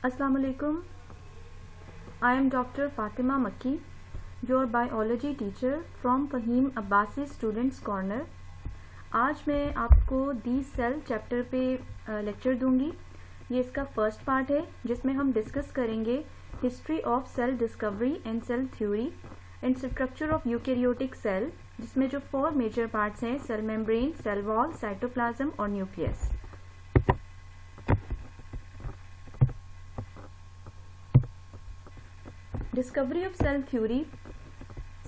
Assalamu alaikum. I am Dr. Fatima Makki, your biology teacher from Fahim Abbasi Students Corner. आज मैं आपको दी cell chapter पे lecture दूंगी। ये इसका फर्स्ट पार्ट है जिसमें हम डिस्कस करेंगे history of cell discovery and cell theory and structure of eukaryotic cell, जिसमें जो 4 मेजर पार्ट्स हैं: cell membrane, cell wall, cytoplasm और nucleus. Discovery of cell theory.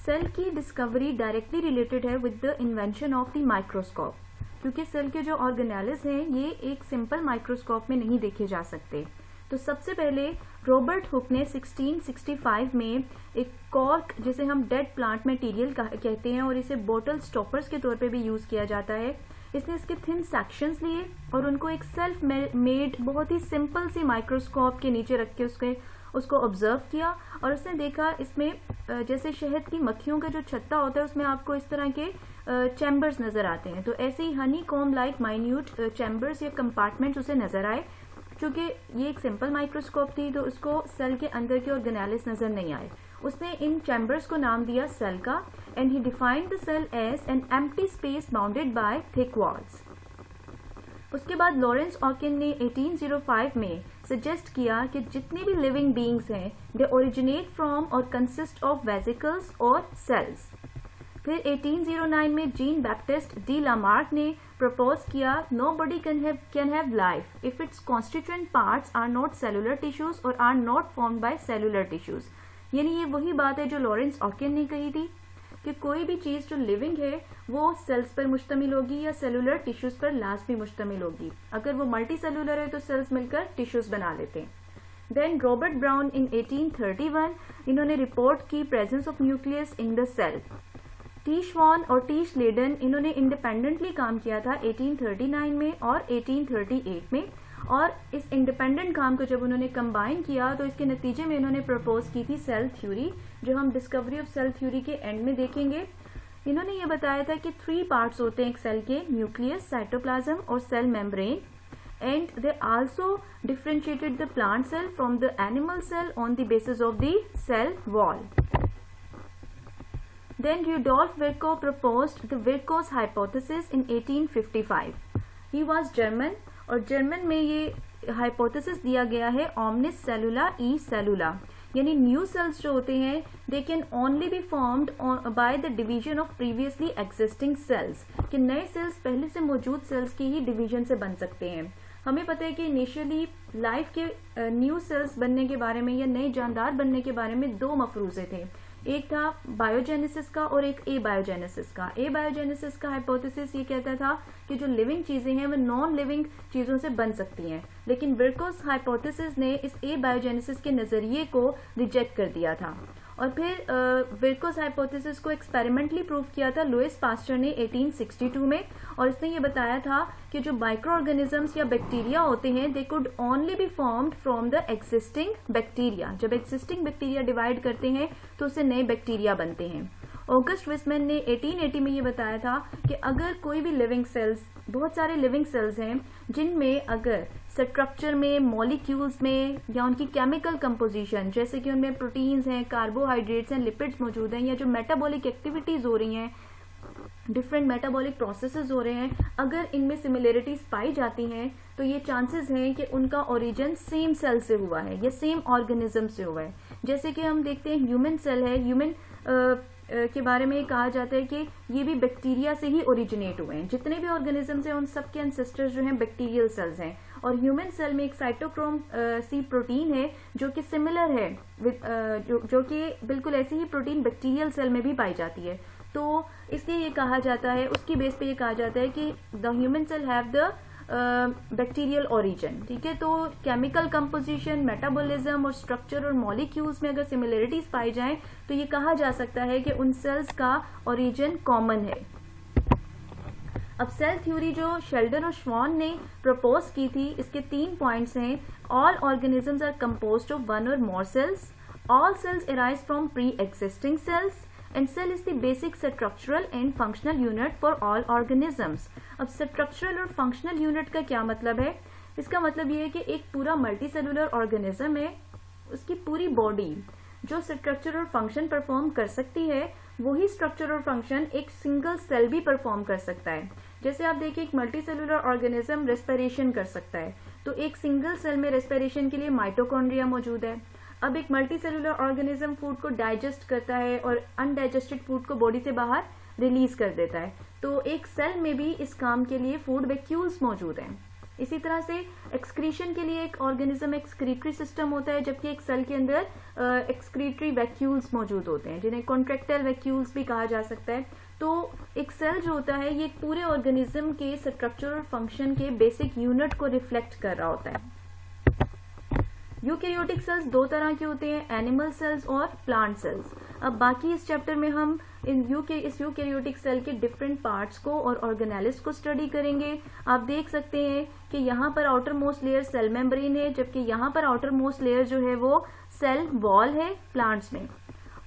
Cell की डिस्कवरी डायरेक्टली रिलेटेड है with the invention of the microscope, क्योंकि cell के जो organelles हैं ये एक सिंपल माइक्रोस्कोप में नहीं देखे जा सकते। तो सबसे पहले रॉबर्ट हुक ने 1665 में एक कॉर्क, जिसे हम डेड प्लांट मटेरियल कहते हैं और इसे बोटल स्टॉपर्स के तौर पे भी यूज किया जाता है, इसने इसके थिन सेक्शंस लिए और उनको एक सेल्फ मेड बहुत ही सिंपल सी माइक्रोस्कोप के नीचे रख के उसको ऑब्जर्व किया और उसने देखा इसमें जैसे शहद की मक्खियों का जो छत्ता होता है उसमें आपको इस तरह के चैम्बर्स नजर आते हैं। तो ऐसे ही honeycomb like minute chambers या कंपार्टमेंट्स उसे नजर आए। क्योंकि ये एक सिंपल माइक्रोस्कोप थी तो उसको सेल के अंदर के ऑर्गेनेल्स नजर नहीं आए। उसने इन चैम्बर्स को नाम दिया सेल का and he defined the cell as an empty space bounded by thick walls. उसके बाद लॉरेंस ऑकिन ने 1805 में सजेस्ट किया कि जितनी भी लिविंग बीइंग्स हैं दे ओरिजिनेट फ्रॉम और कंसिस्ट ऑफ वेसिकल्स और सेल्स। फिर 1809 में जीन बैप्टिस्ट डी लामार्क ने प्रपोज किया nobody can have life if its constituent parts are not cellular tissues और are not formed by cellular tissues. यानी ये वही बात है जो लॉरेंस ऑकिन ने कही थी कि कोई भी चीज जो लिविंग है वो सेल्स पर मुश्तमिल होगी या सेलुलर टिश्यूज पर लाजमी मुश्तमिल होगी। अगर वो मल्टी सेलुलर है तो सेल्स मिलकर टिश्यूज बना लेते हैं। देन रॉबर्ट ब्राउन इन 1831 इन्होंने रिपोर्ट की presence of nucleus in the cell. T Schwann और टी श्लेडन इन्होंने इंडिपेंडेंटली काम किया था 1839 में और 1838 में, और इस इंडिपेंडेंट काम को जब उन्होंने कंबाइन किया तो इसके नतीजे में उन्होंने प्रपोज की थी सेल थ्योरी, जो हम डिस्कवरी ऑफ सेल थ्योरी के एंड में देखेंगे। इन्होंने ये बताया था कि 3 पार्ट्स होते हैं एक सेल के: न्यूक्लियस, साइटोप्लाज्म और cell membrane, and they also differentiated the plant cell from the animal cell on the basis of the cell wall. Then Rudolf Virchow proposed the Virchow's hypothesis in 1855. He was German और German में ये hypothesis दिया गया है omnis cellula e cellula, यानी new sales जो होते हैं they can only be formed by the division of previously existing cells, कि नए सेल्स पहले से मौजूद सेल्स की ही डिवीजन से बन सकते हैं। हमें पता है कि इनिशियली लाइफ के न्यू सेल्स बनने के बारे में या नए जानदार बनने के बारे में 2 मफरूजे थे, एक था बायोजेनेसिस का और एक ए बायोजेनेसिस का। ए बायोजेनेसिस का हाइपोथेसिस ये कहता था कि जो लिविंग चीजें हैं वो नॉन लिविंग चीजों से बन सकती हैं, लेकिन विर्कोस हाइपोथेसिस ने इस ए बायोजेनेसिस के नजरिए को रिजेक्ट कर दिया था। और फिर विर्कोस हाइपोथेसिस को एक्सपेरिमेंटली प्रूव किया था लुइस पास्चर ने 1862 में, और इसने ये बताया था कि जो माइक्रो ऑर्गेनिजम्स या बैक्टीरिया होते हैं they could only be formed from the existing bacteria. जब एग्जिस्टिंग बैक्टीरिया डिवाइड करते हैं तो उससे नए बैक्टीरिया बनते हैं। ऑगस्ट विस्मैन ने 1880 में ये बताया था कि अगर कोई भी लिविंग सेल्स, बहुत सारे लिविंग सेल्स हैं जिनमें अगर स्ट्रक्चर में, मॉलिक्यूल्स में या उनकी केमिकल कंपोजिशन, जैसे कि उनमें प्रोटीन्स हैं, कार्बोहाइड्रेट्स हैं, लिपिड्स मौजूद हैं, या जो मेटाबॉलिक एक्टिविटीज हो रही हैं, डिफरेंट मेटाबॉलिक प्रोसेसेस हो रहे हैं, अगर इनमें सिमिलरिटीज पाई जाती हैं तो ये चांसेस हैं कि उनका ओरिजिन सेम सेल से हुआ है या सेम ऑर्गेनिज्म से हुआ है। जैसे कि हम देखते हैं ह्यूमन सेल है, ह्यूमन के बारे में कहा जाता है कि ये भी बैक्टीरिया से ही ओरिजिनेट हुए हैं। जितने भी ऑर्गेनिजम्स हैं उन सबके एंसेस्टर्स जो हैं बैक्टीरियल सेल्स हैं। और ह्यूमन सेल में एक साइटोक्रोम सी प्रोटीन है जो कि सिमिलर है जो कि बिल्कुल ऐसी ही प्रोटीन बैक्टीरियल सेल में भी पाई जाती है। तो इसलिए ये कहा जाता है, उसकी बेस पे ये कहा जाता है कि the human cell have the bacterial origin. ठीक है, तो केमिकल कंपोजिशन, मेटाबॉलिज्म और स्ट्रक्चर और मॉलिक्यूल्स में अगर सिमिलरिटीज पाई जाएं तो ये कहा जा सकता है कि उन सेल्स का ओरिजिन कॉमन है। अब सेल थ्योरी जो शेल्डन और श्वान ने प्रपोज की थी, इसके 3 पॉइंट्स हैं: all organisms are composed of 1 or more cells, all cells arise from pre-existing cells, and cell is the basic structural and functional unit for all organisms। अब structural और functional unit का क्या मतलब है? इसका मतलब ये है कि एक पूरा मल्टी सेलुलर ऑर्गेनिज्म है, उसकी पूरी बॉडी जो स्ट्रक्चर और फंक्शन परफॉर्म कर सकती है वही स्ट्रक्चर और फंक्शन एक सिंगल सेल भी परफॉर्म कर सकता है। जैसे आप देखिए एक मल्टी सेलुलर ऑर्गेनिज्म रेस्पिरेशन कर सकता है, तो एक सिंगल सेल में रेस्पिरेशन के लिए माइटोकॉन्ड्रिया मौजूद है। अब एक मल्टी सेलुलर ऑर्गेनिज्म फूड को डाइजेस्ट करता है और अनडाइजेस्टेड फूड को बॉडी से बाहर रिलीज कर देता है, तो एक सेल में भी इस काम के लिए फूड वैक्यूल्स मौजूद हैं। इसी तरह से एक्सक्रीशन के लिए एक ऑर्गेनिज्म एक्सक्रीटरी सिस्टम होता है, जबकि एक सेल के अंदर एक्सक्रीटरी वैक्यूल्स मौजूद होते हैं जिन्हें कॉन्ट्रैक्टाइल वैक्यूल्स भी कहा जा सकता है। तो एक सेल जो होता है ये पूरे ऑर्गेनिज्म के स्ट्रक्चर और फंक्शन के बेसिक यूनिट को रिफ्लेक्ट कर रहा होता है। यूकैरियोटिक सेल्स दो तरह के होते हैं, एनिमल सेल्स और प्लांट सेल्स। अब बाकी इस चैप्टर में हम इस यूकैरियोटिक सेल के डिफरेंट पार्ट्स को और ऑर्गेनेलिस को स्टडी करेंगे। आप देख सकते हैं कि यहाँ पर outer most layer cell membrane है, जबकि यहाँ पर आउटर मोस्ट लेयर जो है वो सेल वॉल है प्लांट्स में।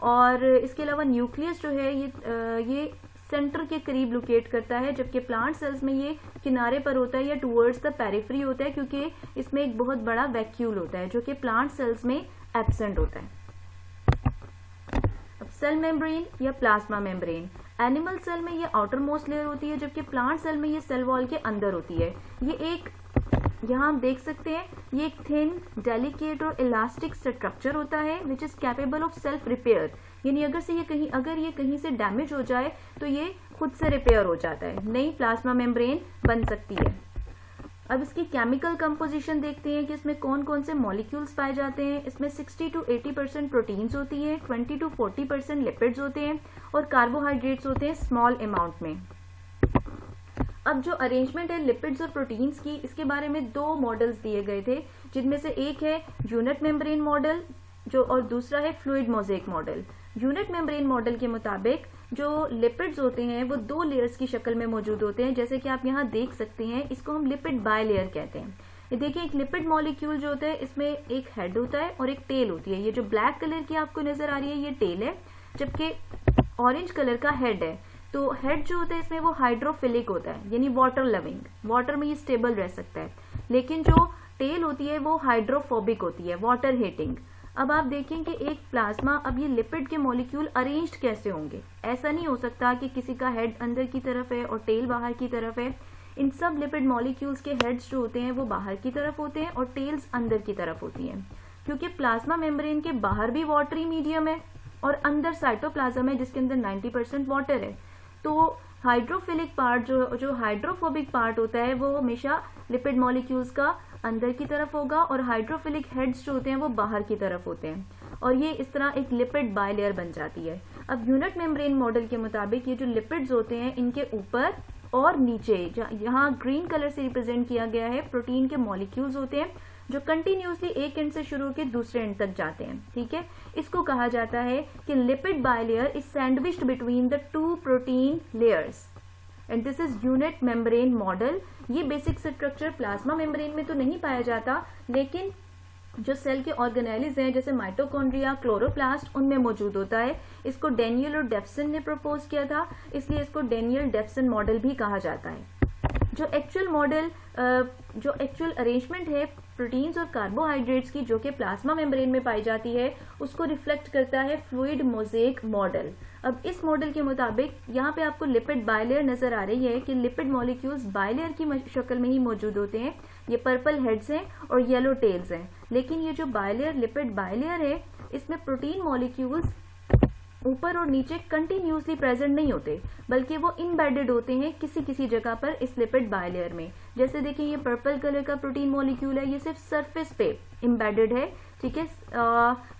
और इसके अलावा न्यूक्लियस जो है ये सेंटर के करीब लोकेट करता है, जबकि प्लांट सेल्स में ये किनारे पर होता है या टुवर्ड्स द पेरिफेरी होता है, क्योंकि इसमें एक बहुत बड़ा वैक्यूल होता है जो कि प्लांट सेल्स में एब्सेंट होता है। अब सेल मेम्ब्रेन या प्लाज्मा मेम्ब्रेन, एनिमल सेल में ये आउटर मोस्ट लेयर होती है, जबकि प्लांट सेल में ये सेल वॉल के अंदर होती है। ये एक यहाँ आप देख सकते हैं ये एक थिन डेलिकेट और इलास्टिक स्ट्रक्चर होता है which is capable of self repair, यानी अगर ये कहीं से डैमेज हो जाए तो ये खुद से रिपेयर हो जाता है, नई प्लाज्मा मेम्ब्रेन बन सकती है। अब इसकी केमिकल कंपोजिशन देखते हैं कि इसमें कौन कौन से मॉलिक्यूल्स पाए जाते हैं। इसमें 60 to 80% प्रोटीन्स होती है, 20 to 40% लिपिड्स होते हैं और कार्बोहाइड्रेट्स होते हैं स्मॉल अमाउंट में। अब जो अरेंजमेंट है लिपिड्स और प्रोटीन्स की, इसके बारे में दो मॉडल्स दिए गए थे, जिनमें से एक है यूनिट मेम्ब्रेन मॉडल और दूसरा है fluid mosaic model. Unit membrane model के मुताबिक जो लिपिड्स होते हैं वो दो लेयर्स की शक्ल में मौजूद होते हैं, जैसे कि आप यहाँ देख सकते हैं। इसको हम लिपिड बायलेयर कहते हैं। ये देखिए एक लिपिड मॉलिक्यूल जो होता है इसमें एक हेड होता है और एक टेल होती है। ये जो ब्लैक कलर की आपको नजर आ रही है ये टेल है, जबकि ऑरेंज कलर का हेड है। तो हेड जो होता है इसमें वो हाइड्रोफिलिक होता है, यानी वाटर लविंग, वाटर में ये स्टेबल रह सकता है। लेकिन जो टेल होती है वो हाइड्रोफोबिक होती है, वाटर हेटिंग। अब आप देखें कि एक प्लाज्मा, अब ये लिपिड के मॉलिक्यूल अरेंज्ड कैसे होंगे। ऐसा नहीं हो सकता कि किसी का हेड अंदर की तरफ है और टेल बाहर की तरफ है। इन सब लिपिड मॉलिक्यूल्स के हेड्स जो होते हैं वो बाहर की तरफ होते हैं और टेल्स अंदर की तरफ होती हैं, क्योंकि प्लाज्मा मेम्ब्रेन के बाहर भी वाटरी मीडियम है और अंदर साइटोप्लाज्म है जिसके अंदर 90% वाटर है। तो हाइड्रोफिलिक पार्ट जो हाइड्रोफोबिक पार्ट होता है वो हमेशा लिपिड मॉलिक्यूल्स का अंदर की तरफ होगा और हाइड्रोफिलिक हेड्स जो होते हैं वो बाहर की तरफ होते हैं और ये इस तरह एक लिपिड बायलेयर बन जाती है। अब यूनिट मेम्ब्रेन मॉडल के मुताबिक ये जो लिपिड्स होते हैं इनके ऊपर और नीचे, यहाँ ग्रीन कलर से रिप्रेजेंट किया गया है, प्रोटीन के मॉलिक्यूल्स होते हैं जो कंटिन्यूसली एक एंड से शुरू होकर दूसरे एंड तक जाते हैं। ठीक है, इसको कहा जाता है कि lipid bilayer is sandwiched between the two protein layers and this is unit membrane model. ये बेसिक स्ट्रक्चर प्लाज्मा मेम्ब्रेन में तो नहीं पाया जाता, लेकिन जो सेल के ऑर्गेनेलिज हैं जैसे माइटोकॉन्ड्रिया, क्लोरोप्लास्ट, उनमें मौजूद होता है। इसको डेनियल और डेफसन ने प्रपोज किया था, इसलिए इसको डेनियल डेफसन मॉडल भी कहा जाता है। जो एक्चुअल अरेंजमेंट है प्रोटीन्स और कार्बोहाइड्रेट्स की जो कि प्लाज्मा मेम्ब्रेन में पाई जाती है, उसको रिफ्लेक्ट करता है फ्लूइड मोज़ेक मॉडल। अब इस मॉडल के मुताबिक यहाँ पे आपको लिपिड बायलेयर नजर आ रही है कि लिपिड मॉलिक्यूल्स बायलेयर की शक्ल में ही मौजूद होते हैं। ये पर्पल हेड्स हैं और येलो टेल्स हैं, लेकिन ये जो बायलेयर लिपिड बायलेयर है इसमें प्रोटीन मॉलिक्यूल्स ऊपर और नीचे कंटिन्यूसली प्रेजेंट नहीं होते, बल्कि वो इम्बेडेड होते हैं किसी किसी जगह पर इस लिपिड बायलेयर में। जैसे देखिए ये पर्पल कलर का प्रोटीन मॉलिक्यूल है, ये सिर्फ सरफेस पे इम्बेडेड है। ठीक है,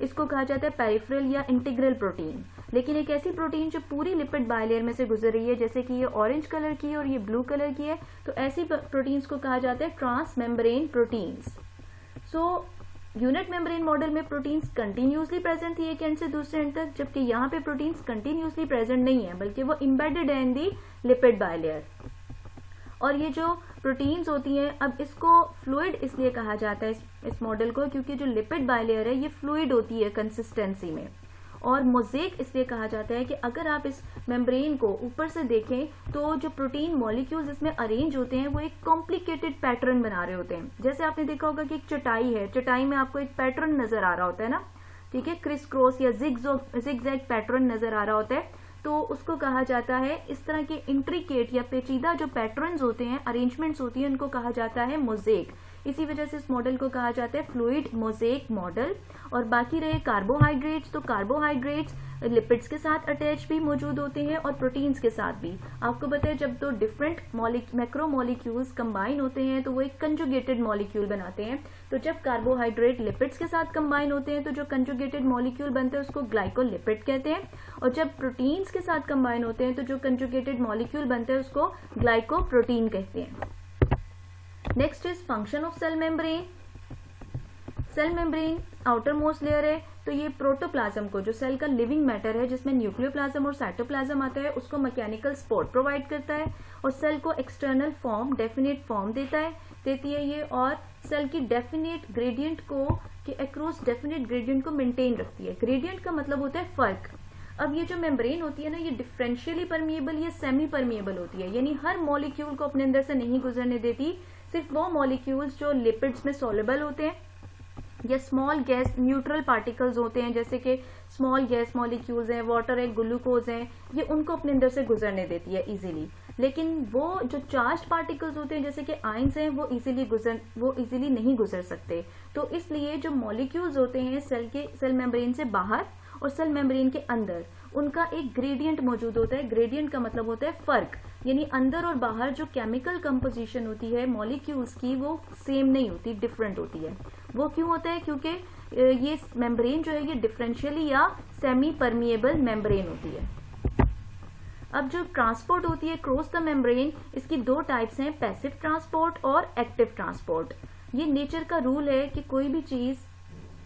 इसको कहा जाता है पेरिफेरल या इंटीग्रल प्रोटीन। लेकिन एक ऐसी प्रोटीन जो पूरी लिपिड बायलेयर में से गुजर रही है, जैसे कि ये ऑरेंज कलर की है और ये ब्लू कलर की है, तो ऐसी प्रोटीन्स को कहा जाता है trans membrane proteins. So unit membrane model में प्रोटीन्स कंटिन्यूसली प्रेजेंट थी एक एंड से दूसरे एंड तक, जबकि यहाँ पे प्रोटीन्स कंटिन्यूसली प्रेजेंट नहीं है, बल्कि वो इम्बेडेड है इन दी लिपिड बायलेयर। और ये जो प्रोटीन्स होती हैं, अब इसको फ्लूइड इसलिए कहा जाता है इस मॉडल को, क्योंकि जो लिपिड बायलेयर है ये फ्लूइड होती है कंसिस्टेंसी में और मोज़ेक इसलिए कहा जाता है कि अगर आप इस मेम्ब्रेन को ऊपर से देखें तो जो प्रोटीन मॉलिक्यूल्स इसमें अरेंज होते हैं वो एक कॉम्प्लिकेटेड पैटर्न बना रहे होते हैं। जैसे आपने देखा होगा कि एक चटाई है, चटाई में आपको एक पैटर्न नजर आ रहा होता है ना, ठीक है, क्रिस क्रॉस या जिगजैग पैटर्न नजर आ रहा होता है, तो उसको कहा जाता है, इस तरह के इंट्रिकेट या पेचीदा जो पैटर्न्स होते हैं, अरेंजमेंट्स होती हैं, उनको कहा जाता है मोज़ेक। इसी वजह से इस मॉडल को कहा जाता है फ्लूइड मोज़ेक मॉडल। और बाकी रहे कार्बोहाइड्रेट्स, तो कार्बोहाइड्रेट्स लिपिड्स के साथ अटैच भी मौजूद होते हैं और प्रोटीन्स के साथ भी। आपको पता है जब दो डिफरेंट मैक्रो मॉलिक्यूल्स कंबाइन होते हैं तो वो एक कंजुगेटेड मॉलिक्यूल बनाते हैं। तो जब कार्बोहाइड्रेट लिपिड्स के साथ कंबाइन होते हैं तो जो कंजुगेटेड मॉलिक्यूल बनते हैं उसको ग्लाइकोलिपिड कहते हैं, और जब प्रोटीन्स के साथ कंबाइन होते हैं तो जो कंजुगेटेड मॉलिक्यूल बनते हैं उसको ग्लाइकोप्रोटीन कहते हैं। Next is function of cell membrane. Cell membrane outer most layer है, तो ये प्रोटोप्लाज्म को, जो सेल का लिविंग मैटर है जिसमें न्यूक्लियोप्लाज्म और साइटोप्लाज्म आता है, उसको मैकेनिकल सपोर्ट प्रोवाइड करता है और सेल को एक्सटर्नल फॉर्म, डेफिनेट फॉर्म देती है ये, और सेल की डेफिनेट ग्रेडियंट को अक्रॉस डेफिनेट ग्रेडियंट को मेंटेन रखती है। ग्रेडियंट का मतलब होता है फर्क। अब ये जो मेम्ब्रेन होती है ना, ये डिफरेंशियली परमिएबल या सेमी परमिएबल होती है, यानी हर मॉलिक्यूल को अपने अंदर से नहीं गुजरने देती। सिर्फ वो मॉलिक्यूल्स जो लिपिड्स में सॉल्युबल होते हैं या स्मॉल गैस न्यूट्रल पार्टिकल्स होते हैं, जैसे कि स्मॉल गैस मॉलिक्यूल्स हैं, वाटर है, ग्लूकोज हैं, ये उनको अपने अंदर से गुजरने देती है इजीली। लेकिन वो जो चार्ज पार्टिकल्स होते हैं जैसे कि आयंस हैं वो इजीली नहीं गुजर सकते। तो इसलिए जो मॉलिक्यूल्स होते हैं सेल मेम्ब्रेन से बाहर और सेल मेम्ब्रेन के अंदर, उनका एक ग्रेडियंट मौजूद होता है। ग्रेडियंट का मतलब होता है फर्क, यानी अंदर और बाहर जो केमिकल कंपोजिशन होती है मॉलिक्यूल्स की वो सेम नहीं होती, डिफरेंट होती है। वो क्यों होता है? क्योंकि ये मेम्ब्रेन जो है ये डिफरेंशियली या सेमी परमिएबल मेम्ब्रेन होती है। अब जो ट्रांसपोर्ट होती है क्रॉस द मेम्ब्रेन, इसकी दो टाइप्स हैं, पैसिव ट्रांसपोर्ट और एक्टिव ट्रांसपोर्ट। ये नेचर का रूल है कि कोई भी चीज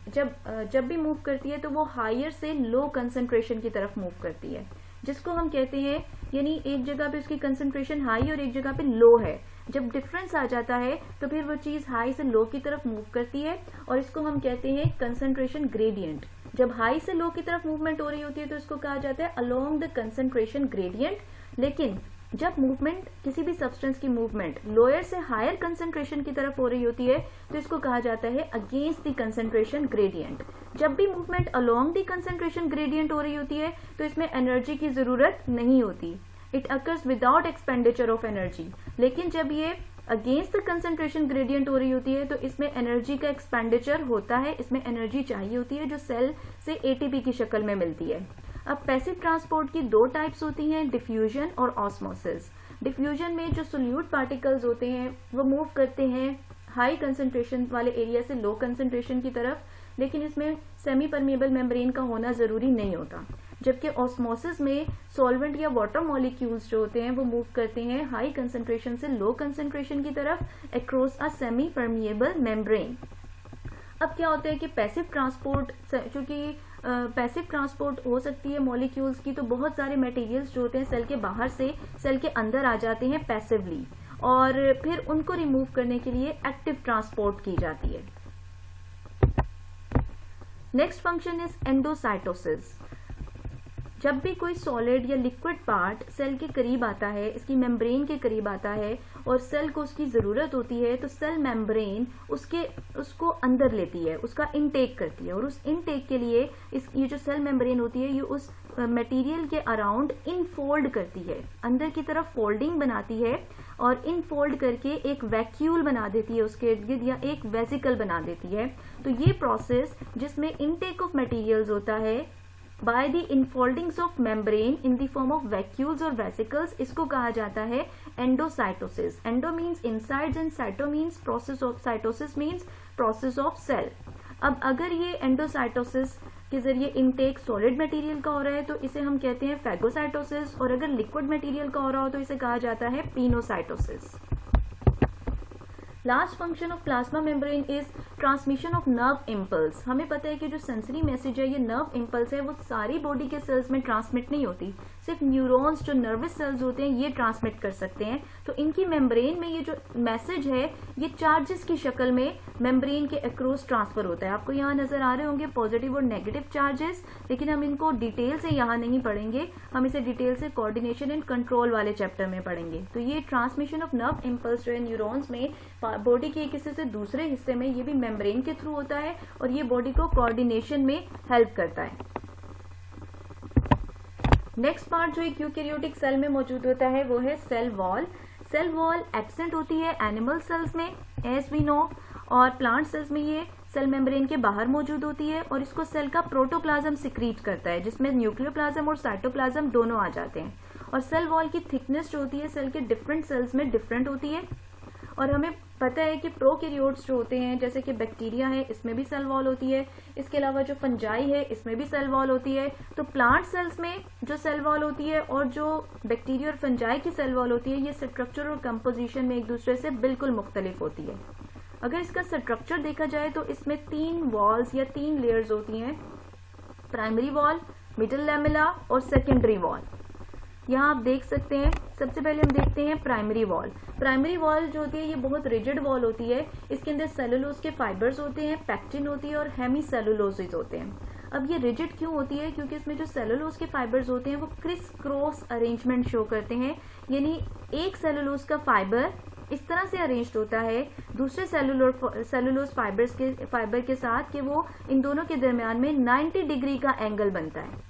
जब भी मूव करती है तो वो हायर से लो कंसंट्रेशन की तरफ मूव करती है, जिसको हम कहते हैं, यानी एक जगह पे उसकी कंसंट्रेशन हाई और एक जगह पे लो है। जब डिफरेंस आ जाता है तो फिर वो चीज हाई से लो की तरफ मूव करती है और इसको हम कहते हैं कंसंट्रेशन ग्रेडियंट। जब हाई से लो की तरफ मूवमेंट हो रही होती है तो इसको कहा जाता है अलोंग द कंसंट्रेशन ग्रेडियंट। लेकिन जब मूवमेंट, किसी भी सब्सटेंस की मूवमेंट लोअर से हायर कंसंट्रेशन की तरफ हो रही होती है तो इसको कहा जाता है अगेंस्ट द कंसंट्रेशन ग्रेडियंट। जब भी movement along the concentration gradient हो रही होती है तो इसमें एनर्जी की जरूरत नहीं होती, it occurs without expenditure of energy. लेकिन जब ये अगेंस्ट द कंसंट्रेशन ग्रेडियंट हो रही होती है तो इसमें एनर्जी का एक्सपेंडिचर होता है, इसमें एनर्जी चाहिए होती है जो सेल से एटीपी की शक्ल में मिलती है। अब पैसिव ट्रांसपोर्ट की दो टाइप्स होती हैं, डिफ्यूजन और ऑस्मोसिस। डिफ्यूजन में जो सोल्यूट पार्टिकल्स होते हैं वो मूव करते हैं हाई कंसंट्रेशन वाले एरिया से लो कंसंट्रेशन की तरफ, लेकिन इसमें सेमी परमिएबल मेम्ब्रेन का होना जरूरी नहीं होता। जबकि ऑस्मोसिस में सॉल्वेंट या वाटर मॉलिक्यूल्स जो होते हैं वो मूव करते हैं हाई कंसंट्रेशन से लो कंसंट्रेशन की तरफ across a semi permeable membrane. अब क्या होता है कि पैसिव ट्रांसपोर्ट, चूंकि पैसिव ट्रांसपोर्ट हो सकती है मॉलिक्यूल्स की, तो बहुत सारे मटेरियल्स जो होते हैं सेल के बाहर से सेल के अंदर आ जाते हैं पैसिवली, और फिर उनको रिमूव करने के लिए एक्टिव ट्रांसपोर्ट की जाती है। Next function is endocytosis. जब भी कोई सॉलिड या लिक्विड पार्ट सेल के करीब आता है, इसकी मेम्ब्रेन के करीब आता है और सेल को उसकी जरूरत होती है, तो सेल मेम्ब्रेन उसको अंदर लेती है, उसका इनटेक करती है, और उस इनटेक के लिए ये जो सेल मेम्ब्रेन होती है ये उस मटेरियल के अराउंड इनफोल्ड करती है, अंदर की तरफ फोल्डिंग बनाती है और इनफोल्ड करके एक वैक्यूल बना देती है उसके इर्द गिर्द, या एक वेसिकल बना देती है। तो ये प्रोसेस जिसमें इनटेक ऑफ मटेरियल्स होता है by the infoldings of membrane in the form of vacuoles or vesicles, इसको कहा जाता है endocytosis. Endo means insides and cyto means process of, cytosis means process of cell. अब अगर ये एंडोसाइटोसिस के जरिए इनटेक सॉलिड मटेरियल का हो रहा है तो इसे हम कहते हैं फैगोसाइटोसिस, और अगर लिक्विड मटेरियल का हो रहा हो तो इसे कहा जाता है pinocytosis. Last function of plasma membrane is transmission of nerve impulse. हमें पता है कि जो सेंसरी मैसेज है, ये नर्व इम्पल्स है, वो सारी बॉडी के सेल्स में ट्रांसमिट नहीं होती, सिर्फ न्यूरॉन्स जो नर्वस सेल्स होते हैं ये ट्रांसमिट कर सकते हैं। तो इनकी मेम्ब्रेन में ये जो मैसेज है ये चार्जेस की शक्ल में मेम्ब्रेन के अक्रॉस ट्रांसफर होता है। आपको यहाँ नजर आ रहे होंगे पॉजिटिव और नेगेटिव चार्जेस, लेकिन हम इनको डिटेल से यहाँ नहीं पढ़ेंगे, हम इसे डिटेल से कोऑर्डिनेशन एंड कंट्रोल वाले चैप्टर में पढ़ेंगे। तो ये ट्रांसमिशन ऑफ नर्व इम्पल्स जो है न्यूरॉन्स में बॉडी के एक हिस्से से दूसरे हिस्से में, ये भी मेम्ब्रेन के थ्रू होता है और ये बॉडी को कोऑर्डिनेशन में हेल्प करता है। नेक्स्ट पार्ट जो एक यूकैरियोटिक सेल में मौजूद होता है वो है cell wall. Cell wall absent होती है एनिमल सेल्स में एज वी नो, और प्लांट सेल्स में ये सेल मेम्ब्रेन के बाहर मौजूद होती है और इसको सेल का प्रोटोप्लाज्म सिक्रीट करता है, जिसमें न्यूक्लियोप्लाज्म और साइटोप्लाज्म दोनों आ जाते हैं। और सेल वॉल की थिकनेस जो होती है सेल के डिफरेंट सेल्स में डिफरेंट होती है। और हमें पता है कि प्रोकैरियोट्स जो होते हैं जैसे कि बैक्टीरिया है, इसमें भी सेल वॉल होती है। इसके अलावा जो फंजाई है इसमें भी सेल वॉल होती है। तो प्लांट सेल्स में जो सेल वॉल होती है और जो बैक्टीरिया और फंजाई की सेल वॉल होती है, ये स्ट्रक्चर और कंपोजिशन में एक दूसरे से बिल्कुल मुख्तलिफ होती है। अगर इसका स्ट्रक्चर देखा जाए तो इसमें 3 वॉल्स या 3 लेयर्स होती हैं, प्राइमरी वॉल, मिडल लैमेला और सेकेंडरी वॉल। यहाँ आप देख सकते हैं, सबसे पहले हम देखते हैं प्राइमरी वॉल। प्राइमरी वॉल जो होती है ये बहुत रिजिड वॉल होती है, इसके अंदर सेलुलोज के फाइबर्स होते हैं, पैक्टिन होती है और हेमी सेलुलोसिस होते हैं। अब ये रिजिड क्यों होती है? क्योंकि इसमें जो सेलुलोज के फाइबर्स होते हैं वो क्रिस क्रॉस अरेंजमेंट शो करते हैं, यानी एक सेलुलोज का फाइबर इस तरह से अरेंज्ड होता है दूसरे सेलुलोज फाइबर के साथ कि वो इन दोनों के दरमियान में 90 डिग्री का एंगल बनता है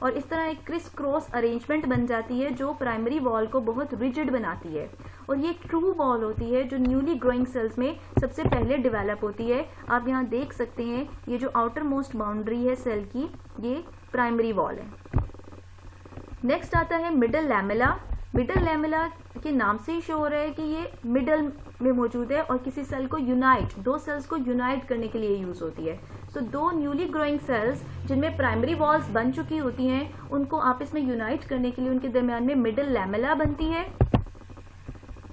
और इस तरह एक क्रिस क्रॉस अरेंजमेंट बन जाती है जो प्राइमरी वॉल को बहुत रिजिड बनाती है। और ये एक ट्रू वॉल होती है जो न्यूली ग्रोइंग सेल्स में सबसे पहले डेवलप होती है। आप यहाँ देख सकते हैं ये जो आउटर मोस्ट बाउंड्री है सेल की, ये प्राइमरी वॉल है। नेक्स्ट आता है मिडल लैमेला। मिडल लैमेला के नाम से ही शो हो रहा है कि ये मिडल में मौजूद है और किसी सेल को दो सेल्स को यूनाइट करने के लिए यूज होती है। सो दो न्यूली ग्रोइंग सेल्स जिनमें प्राइमरी वॉल्स बन चुकी होती हैं, उनको आपस में यूनाइट करने के लिए उनके दरमियान में मिडल लैमेला बनती है।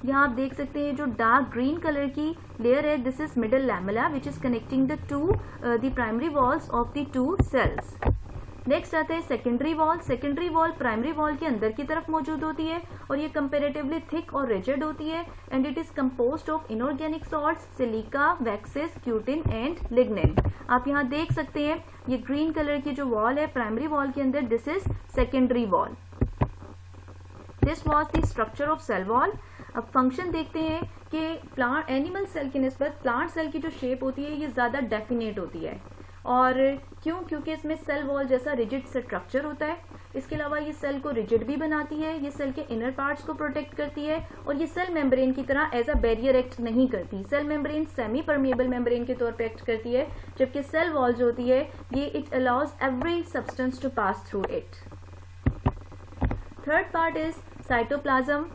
यहाँ आप देख सकते हैं जो डार्क ग्रीन कलर की लेयर है, this is middle lamella which is connecting the primary walls of the 2 cells. Next आता है secondary wall. Secondary wall primary wall के अंदर की तरफ मौजूद होती है और ये कंपेरेटिवली थिक और रिजिड होती है and it is composed of inorganic salts, silica, waxes, cutin and lignin. आप यहाँ देख सकते हैं ये ग्रीन कलर की जो वॉल है प्राइमरी वॉल के अंदर, this is secondary wall. This was the structure of cell wall. अब फंक्शन देखते हैं कि एनिमल सेल की निस्बत प्लांट सेल की जो शेप होती है ये ज्यादा डेफिनेट होती है। और क्यों? क्योंकि इसमें सेल वॉल जैसा रिजिड स्ट्रक्चर होता है। इसके अलावा ये सेल को रिजिड भी बनाती है, ये सेल के इनर पार्ट्स को प्रोटेक्ट करती है और ये सेल मेम्ब्रेन की तरह एज अ बैरियर एक्ट नहीं करती। Cell membrane semi permeable membrane के तौर पे एक्ट करती है, जबकि सेल वॉल जो होती है ये it allows every substance to pass through it. Third part is cytoplasm.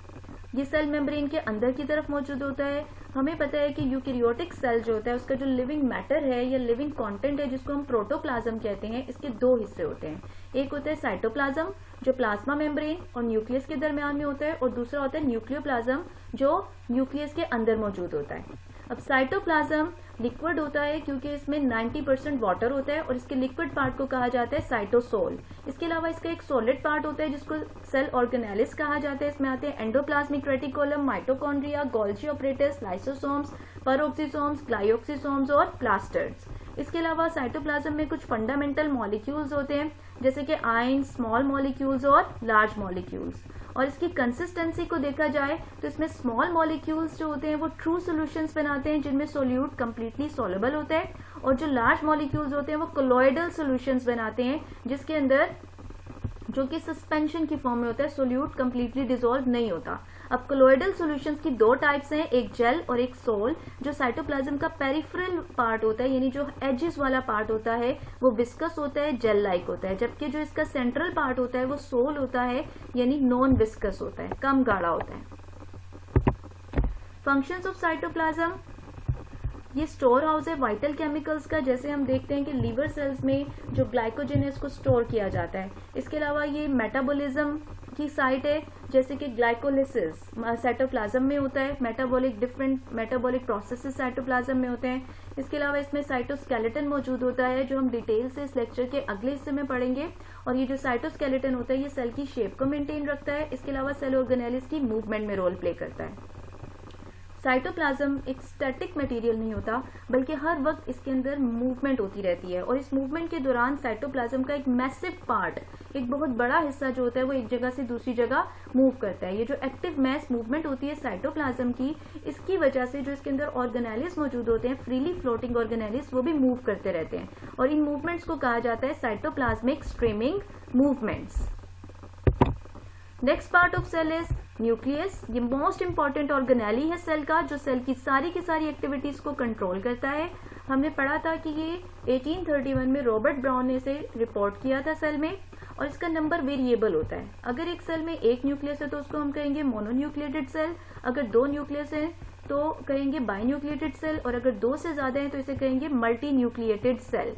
ये सेल मेम्ब्रेन के अंदर की तरफ मौजूद होता है। हमें पता है कि यूकैरियोटिक सेल जो होता है उसका जो लिविंग मैटर है या लिविंग कंटेंट है जिसको हम प्रोटोप्लाज्म कहते हैं, इसके 2 हिस्से होते हैं। एक होता है साइटोप्लाज्म जो प्लाज्मा मेम्ब्रेन और न्यूक्लियस के दरमियान में होता है और दूसरा होता है न्यूक्लियोप्लाज्म जो न्यूक्लियस के अंदर मौजूद होता है। अब साइटोप्लाज्म लिक्विड होता है क्योंकि इसमें 90% वाटर होता है और इसके लिक्विड पार्ट को कहा जाता है साइटोसोल। इसके अलावा इसका एक सॉलिड पार्ट होता है जिसको सेल ऑर्गेनेलिस कहा जाता है। इसमें आते हैं endoplasmic reticulum, mitochondria, Golgi apparatus, lysosomes, peroxisomes, glyoxysomes और प्लास्टिड्स। इसके अलावा साइटोप्लाज्म में कुछ फंडामेंटल मॉलिक्यूल्स होते हैं जैसे कि आयन, स्मॉल मॉलिक्यूल्स और लार्ज मॉलिक्यूल्स। और इसकी कंसिस्टेंसी को देखा जाए तो इसमें स्मॉल मॉलिक्यूल्स जो होते हैं वो ट्रू सॉल्यूशंस बनाते हैं जिनमें सोल्यूट कंप्लीटली सॉल्युबल होता है, और जो लार्ज मॉलिक्यूल्स होते हैं वो कोलॉइडल सॉल्यूशंस बनाते हैं जिसके अंदर जो कि सस्पेंशन की फॉर्म में होता है, सोल्यूट कंप्लीटली डिसॉल्व नहीं होता। अब कोलॉइडल सॉल्यूशंस की 2 टाइप्स हैं, एक जेल और एक सोल। जो साइटोप्लाज्म का पेरिफेरल पार्ट होता है यानी जो एजेस वाला पार्ट होता है वो विस्कस होता है, जेल लाइक होता है, जबकि जो इसका सेंट्रल पार्ट होता है वो सोल होता है यानी नॉन विस्कस होता है, कम गाढ़ा होता है। फंक्शंस ऑफ साइटोप्लाज्म, ये स्टोर हाउस है वाइटल केमिकल्स का। जैसे हम देखते हैं कि लीवर सेल्स में जो ग्लाइकोजन है इसको स्टोर किया जाता है। इसके अलावा ये मेटाबॉलिज्म की साइट है, जैसे कि ग्लाइकोलिसिस साइटोप्लाज्म में होता है, डिफरेंट मेटाबॉलिक प्रोसेसेस साइटोप्लाज्म में होते हैं। इसके अलावा इसमें साइटोस्केलेटन मौजूद होता है, जो हम डिटेल से इस लेक्चर के अगले हिस्से में पढ़ेंगे। और ये जो साइटोस्केलेटन होता है ये सेल की शेप को मेंटेन रखता है। इसके अलावा सेल ऑर्गेनेलिस की मूवमेंट में रोल प्ले करता है। साइटोप्लाज्म एक स्टैटिक मटेरियल नहीं होता, बल्कि हर वक्त इसके अंदर मूवमेंट होती रहती है, और इस मूवमेंट के दौरान साइटोप्लाज्म का एक मैसिव पार्ट, एक बहुत बड़ा हिस्सा जो होता है वो एक जगह से दूसरी जगह मूव करता है। ये जो एक्टिव मैस मूवमेंट होती है साइटोप्लाज्म की, इसकी वजह से जो इसके अंदर ऑर्गेनेलिस मौजूद होते हैं, फ्रीली फ्लोटिंग ऑर्गेनेलिस, वो भी मूव करते रहते हैं, और इन मूवमेंट्स को कहा जाता है cytoplasmic streaming movements. Next part of cell is nucleus. ये मोस्ट इंपॉर्टेंट ऑर्गेनेली है सेल का, जो सेल की सारी एक्टिविटीज को कंट्रोल करता है। हमने पढ़ा था कि ये 1831 में रॉबर्ट ब्राउन ने इसे रिपोर्ट किया था सेल में, और इसका नंबर वेरिएबल होता है। अगर एक सेल में एक न्यूक्लियस है तो उसको हम कहेंगे मोनोन्यूक्लिएटेड सेल, अगर दो न्यूक्लियस है तो कहेंगे बाइन्यूक्लिएटेड सेल, और अगर दो से ज्यादा है तो इसे कहेंगे मल्टी न्यूक्लिएटेड सेल।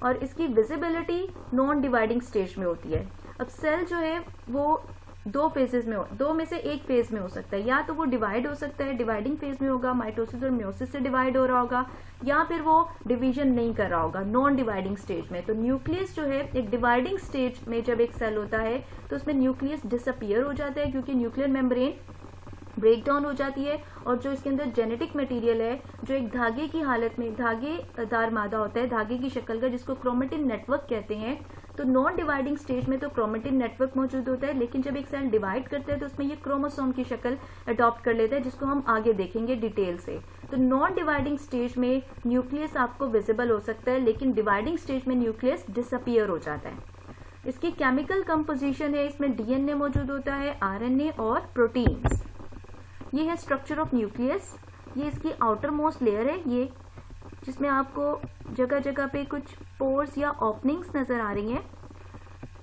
और इसकी विजिबिलिटी नॉन डिवाइडिंग स्टेज में होती है। अब सेल जो है वो दो में से एक फेज में हो सकता है, या तो वो डिवाइड हो सकता है, डिवाइडिंग फेज में होगा, माइटोसिस और म्योसिस से डिवाइड हो रहा होगा, या फिर वो डिवीजन नहीं कर रहा होगा, नॉन डिवाइडिंग स्टेज में। तो न्यूक्लियस जो है एक डिवाइडिंग स्टेज में जब एक सेल होता है तो उसमें न्यूक्लियस डिसअपियर हो जाता है, क्योंकि न्यूक्लियर मेम्ब्रेन ब्रेक डाउन हो जाती है, और जो इसके अंदर जेनेटिक मटेरियल है, जो एक धागे की हालत में धागेदार मादा होता है, धागे की शक्ल का, जिसको क्रोमेटिन नेटवर्क कहते हैं। तो नॉन डिवाइडिंग स्टेज में तो क्रोमेटिन नेटवर्क मौजूद होता है, लेकिन जब एक सेल डिवाइड करता है तो उसमें ये क्रोमोसोम की शक्ल अडॉप्ट कर लेता है, जिसको हम आगे देखेंगे डिटेल से। तो नॉन डिवाइडिंग स्टेज में न्यूक्लियस आपको विजिबल हो सकता है, लेकिन डिवाइडिंग स्टेज में न्यूक्लियस डिसअपियर हो जाता है। इसकी केमिकल कंपोजिशन है, इसमें डीएनए मौजूद होता है, आरएनए और प्रोटीन्स। ये है स्ट्रक्चर ऑफ न्यूक्लियस। ये इसकी आउटर मोस्ट लेयर है, ये जिसमें आपको जगह जगह पे कुछ पोर्स या ओपनिंग्स नजर आ रही हैं।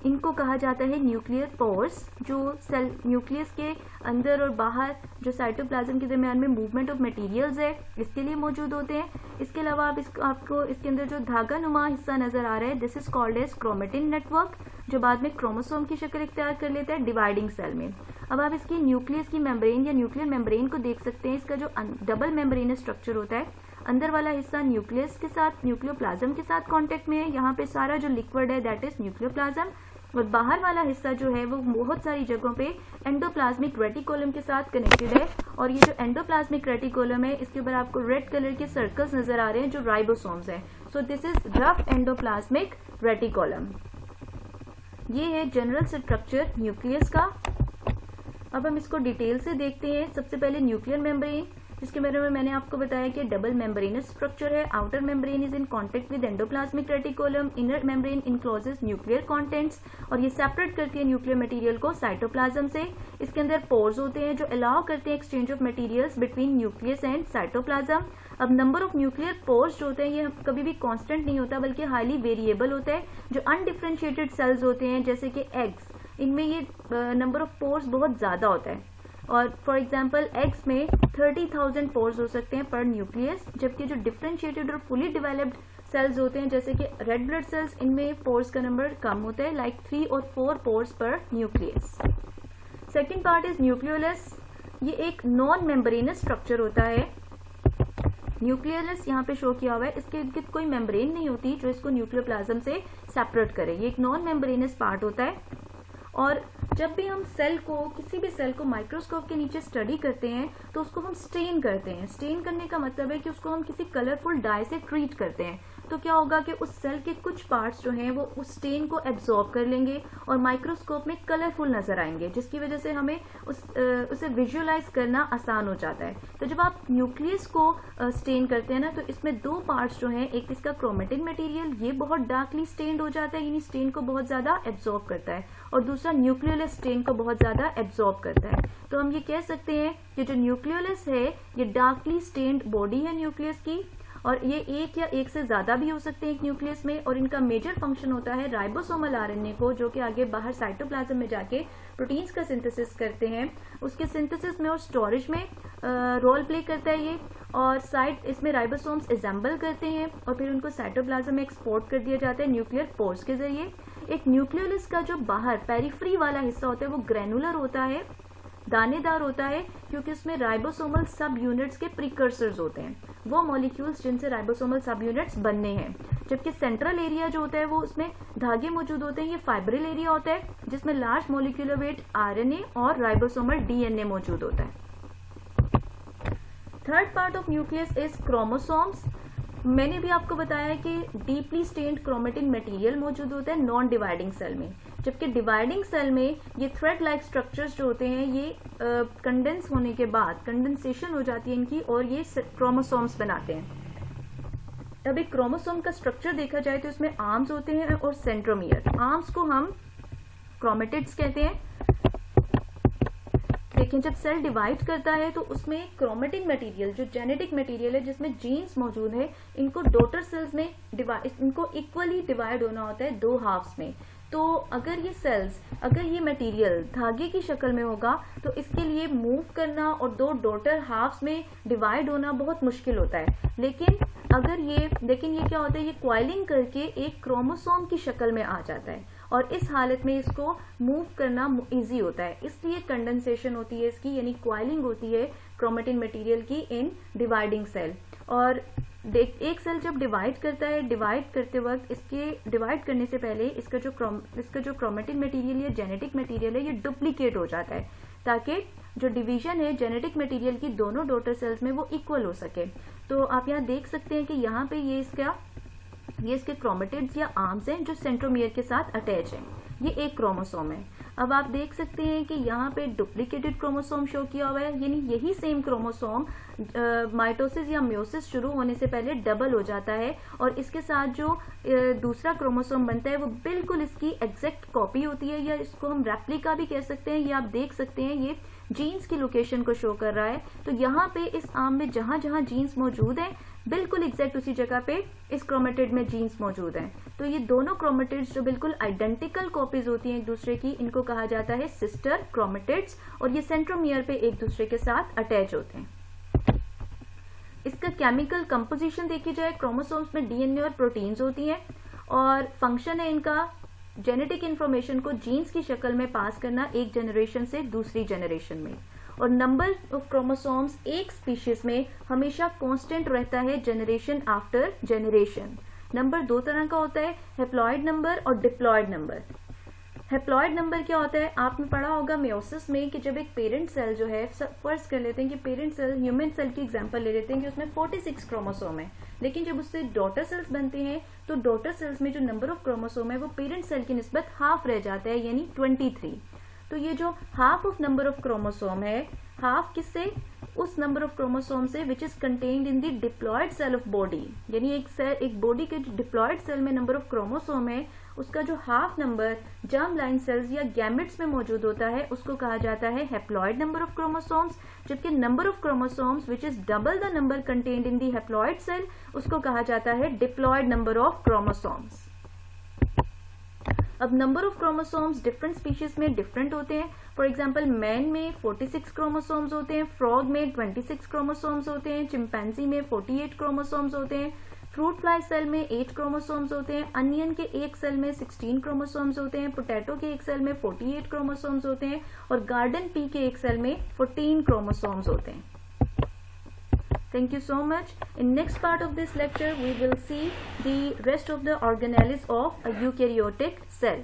इनको कहा जाता है न्यूक्लियर पोर्स, जो सेल न्यूक्लियस के अंदर और बाहर जो साइटोप्लाज्म के दरमियान में मूवमेंट ऑफ मटेरियल्स है, इसके लिए मौजूद होते हैं। इसके अलावा आपको इसके अंदर जो धागा नुमा हिस्सा नजर आ रहा है, this is called as chromatin network, जो बाद में क्रोमोसोम की शक्ल इख्तियार कर लेता है डिवाइडिंग सेल में। अब आप इसकी न्यूक्लियस की मेम्ब्रेन या न्यूक्लियर मेम्ब्रेन को देख सकते हैं। इसका जो डबल मेम्ब्रेन स्ट्रक्चर होता है, अंदर वाला हिस्सा न्यूक्लियस के साथ, न्यूक्लियोप्लाज्म के साथ कांटेक्ट में है, यहाँ पे सारा जो लिक्विड है दैट इज न्यूक्लियोप्लाज्म, और बाहर वाला हिस्सा जो है वो बहुत सारी जगहों पे एंडोप्लाज्मिक रेटिकुलम के साथ कनेक्टेड है। और ये जो एंडोप्लाज्मिक रेटिकुलम है, इसके ऊपर आपको रेड कलर के सर्कल्स नजर आ रहे हैं, जो राइबोसोम्स हैं। So this is rough endoplasmic reticulum. ये है जनरल स्ट्रक्चर न्यूक्लियस का। अब हम इसको डिटेल से देखते हैं। सबसे पहले न्यूक्लियर मेम्ब्रेन, जिसके बारे में मैंने आपको बताया कि डबल मेम्ब्रेनस स्ट्रक्चर है। Outer membrane is in contact with endoplasmic reticulum, inner membrane encloses nuclear contents, और ये सेपरेट करती है न्यूक्लियर मटेरियल को साइटोप्लाज्म से। इसके अंदर पोर्स होते हैं जो अलाउ करते हैं exchange of materials between nucleus and cytoplasm. अब नंबर ऑफ न्यूक्लियर पोर्स जो होते हैं ये कभी भी कांस्टेंट नहीं होता, बल्कि हाईली वेरिएबल होता है। जो अनडिफरेंशिएटेड सेल्स होते हैं जैसे कि एग्स, इनमें ये नंबर ऑफ पोर्स बहुत ज्यादा होता है, और फॉर एग्जाम्पल एग्स में 30,000 पोर्स हो सकते हैं पर न्यूक्लियस, जबकि जो डिफरेंशिएटेड और फुली डेवलप्ड सेल्स होते हैं जैसे कि रेड ब्लड सेल्स, इनमें पोर्स का नंबर कम होता है, लाइक 3 और 4 पोर्स पर nucleus. Second part is nucleolus. ये एक नॉन मेम्ब्रेनस स्ट्रक्चर होता है। न्यूक्लियोलस यहाँ पे शो किया हुआ है, इसके इर्द गिर्द कोई मेम्ब्रेन नहीं होती जो इसको न्यूक्लियोप्लाज्म से सेपरेट करे। ये एक नॉन मेम्ब्रेनस पार्ट होता है। और जब भी हम सेल को, किसी भी सेल को माइक्रोस्कोप के नीचे स्टडी करते हैं तो उसको हम स्टेन करते हैं। स्टेन करने का मतलब है कि उसको हम किसी कलरफुल डाई से ट्रीट करते हैं। तो क्या होगा कि उस सेल के कुछ पार्ट्स जो हैं वो उस स्टेन को एब्जॉर्ब कर लेंगे और माइक्रोस्कोप में कलरफुल नजर आएंगे, जिसकी वजह से हमें उसे विजुअलाइज करना आसान हो जाता है। तो जब आप न्यूक्लियस को स्टेन करते हैं ना, तो इसमें दो पार्ट्स जो हैं, एक इसका क्रोमेटिन मटेरियल, ये बहुत डार्कली स्टेन्ड हो जाता है, यानी स्टेन को बहुत ज्यादा एब्जॉर्ब करता है, और दूसरा न्यूक्लियोलस स्टेन को बहुत ज्यादा एब्जॉर्ब करता है। तो हम ये कह सकते हैं कि जो न्यूक्लियोलस है ये डार्कली स्टेन्ड बॉडी है न्यूक्लियस की, और ये एक या एक से ज्यादा भी हो सकते हैं एक न्यूक्लियस में, और इनका मेजर फंक्शन होता है राइबोसोमल आरएनए को, जो कि आगे बाहर साइटोप्लाज्म में जाके प्रोटीन्स का सिंथेसिस करते हैं, उसके सिंथेसिस में और स्टोरेज में रोल प्ले करता है ये। और इसमें राइबोसोम्स असेंबल करते हैं और फिर उनको साइटोप्लाज्म में एक्सपोर्ट कर दिया जाता है न्यूक्लियर पोर्स के जरिए। एक न्यूक्लियोलस का जो बाहर पेरिफेरी वाला हिस्सा होता है वो ग्रेनुलर होता है, दानेदार होता है, क्योंकि उसमें राइबोसोमल सब यूनिट्स के प्रिकर्सर्स होते हैं, वो मॉलिक्यूल्स जिनसे राइबोसोमल सब यूनिट्स बनने हैं। जबकि सेंट्रल एरिया जो होता है वो उसमें धागे मौजूद होते हैं, ये फाइब्रिल एरिया होता है जिसमें लार्ज मॉलिक्यूलर वेट आरएनए और राइबोसोमल डीएनए मौजूद होता है। Third part of nucleus is chromosomes. मैंने भी आपको बताया कि डीपली स्टेन्ड क्रोमेटिन मटेरियल मौजूद होता है नॉन डिवाइडिंग सेल में, जबकि डिवाइडिंग सेल में ये थ्रेड लाइक स्ट्रक्चर्स जो होते हैं ये कंडेंस होने के बाद कंडेंसेशन हो जाती है इनकी और ये क्रोमोसोम्स बनाते हैं। अब एक क्रोमोसोम का स्ट्रक्चर देखा जाए तो इसमें आर्म्स होते हैं और सेंट्रोमियर। आर्म्स को हम क्रोमेटिड्स कहते हैं। लेकिन जब सेल डिवाइड करता है तो उसमें क्रोमेटिन मटेरियल जो जेनेटिक मटेरियल है जिसमें जीन्स मौजूद है, इनको डॉटर सेल्स में इनको इक्वली डिवाइड होना होता है दो हाफ्स में। तो अगर ये सेल्स, अगर ये मटेरियल धागे की शक्ल में होगा तो इसके लिए मूव करना और दो डॉटर हाफ्स में डिवाइड होना बहुत मुश्किल होता है। लेकिन ये क्या होता है, ये क्वाइलिंग करके एक क्रोमोसोम की शक्ल में आ जाता है और इस हालत में इसको मूव करना इजी होता है, इसलिए कंडेंसेशन होती है इसकी, यानी क्वाइलिंग होती है क्रोमेटिन मटेरियल की इन डिवाइडिंग सेल। और एक सेल जब डिवाइड करता है, डिवाइड करते वक्त इसके डिवाइड करने से पहले इसका जो क्रोमेटिन मटेरियल या जेनेटिक मटेरियल है ये डुप्लीकेट हो जाता है, ताकि जो डिवीजन है जेनेटिक मटेरियल की दोनों डॉटर सेल्स में वो इक्वल हो सके। तो आप यहाँ देख सकते हैं कि यहाँ पे ये इसके क्रोमेटिड्स या आर्म्स हैं जो सेंट्रोमियर के साथ अटैच हैं। ये एक क्रोमोसोम है। अब आप देख सकते हैं कि यहाँ पे डुप्लीकेटेड क्रोमोसोम शो किया हुआ है, यानी यही सेम क्रोमोसोम माइटोसिस या म्योसिस शुरू होने से पहले डबल हो जाता है और इसके साथ जो दूसरा क्रोमोसोम बनता है वो बिल्कुल इसकी एग्जैक्ट कॉपी होती है, या इसको हम रेप्लिका भी कह सकते हैं। ये आप देख सकते हैं ये जीन्स की लोकेशन को शो कर रहा है। तो यहाँ पे इस आर्म में जहां जहां जीन्स मौजूद हैं बिल्कुल एग्जैक्ट उसी जगह पे इस क्रोमेटिड में जीन्स मौजूद हैं। तो ये दोनों क्रोमेटिड्स जो बिल्कुल आइडेंटिकल कॉपीज होती हैं एक दूसरे की, इनको कहा जाता है सिस्टर क्रोमेटिड्स और ये सेंट्रोमियर पे एक दूसरे के साथ अटैच होते हैं। इसका केमिकल कंपोजिशन देखी जाए, क्रोमोसोम्स में डीएनए और प्रोटीन्स होती हैं और फंक्शन है इनका जेनेटिक इंफॉर्मेशन को जीन्स की शक्ल में पास करना एक जनरेशन से दूसरी जनरेशन में। और नंबर ऑफ क्रोमोसोम्स एक स्पीशीज में हमेशा कांस्टेंट रहता है जनरेशन आफ्टर जनरेशन। नंबर दो तरह का होता है, हेप्लॉइड नंबर और डिप्लॉइड नंबर। हेप्लॉइड नंबर क्या होता है, आपने पढ़ा होगा मेयोसिस में कि जब एक पेरेंट सेल जो है, फर्ज कर लेते हैं कि पेरेंट सेल ह्यूमन सेल की एग्जांपल ले लेते हैं कि उसमें 46 क्रोमोसोम है, लेकिन जब उससे डॉटर सेल्स बनते हैं तो डॉटर सेल्स में जो नंबर ऑफ क्रोमोसोम है वो पेरेंट सेल की निस्बत हाफ रह जाता है, यानी 23। तो ये जो half of number of chromosome है, हाफ किससे, उस नंबर ऑफ क्रोमोसोम से which is contained in the diploid cell of body, यानी एक बॉडी के जो डिप्लॉयड सेल में नंबर ऑफ क्रोमोसोम है उसका जो half number germ line cells या गैमेट्स में मौजूद होता है उसको कहा जाता है हेप्लॉइड नंबर ऑफ क्रोमोसोम्स। जबकि number of chromosomes which is double the number contained in the haploid cell उसको कहा जाता है डिप्लॉयड नंबर ऑफ क्रोमोसोम्स। अब number of chromosomes different species में डिफरेंट होते हैं। फॉर एग्जाम्पल मैन में 46 क्रोमोसोम्स होते हैं, फ्रॉग में 26 क्रोमोसोम्स होते हैं, चिंपैंजी में 48 क्रोमोसोम्स होते हैं, फ्रूट फ्लाई सेल में 8 क्रोमोसोम्स होते हैं, अनियन के एक सेल में 16 क्रोमोसोम्स होते हैं, पोटैटो के एक सेल में 48 क्रोमोसोम्स होते हैं और गार्डन पी के एक सेल में 14 क्रोमोसोम्स होते हैं। Thank you so much. In next part of this lecture, we will see the rest of the organelles of a eukaryotic cell.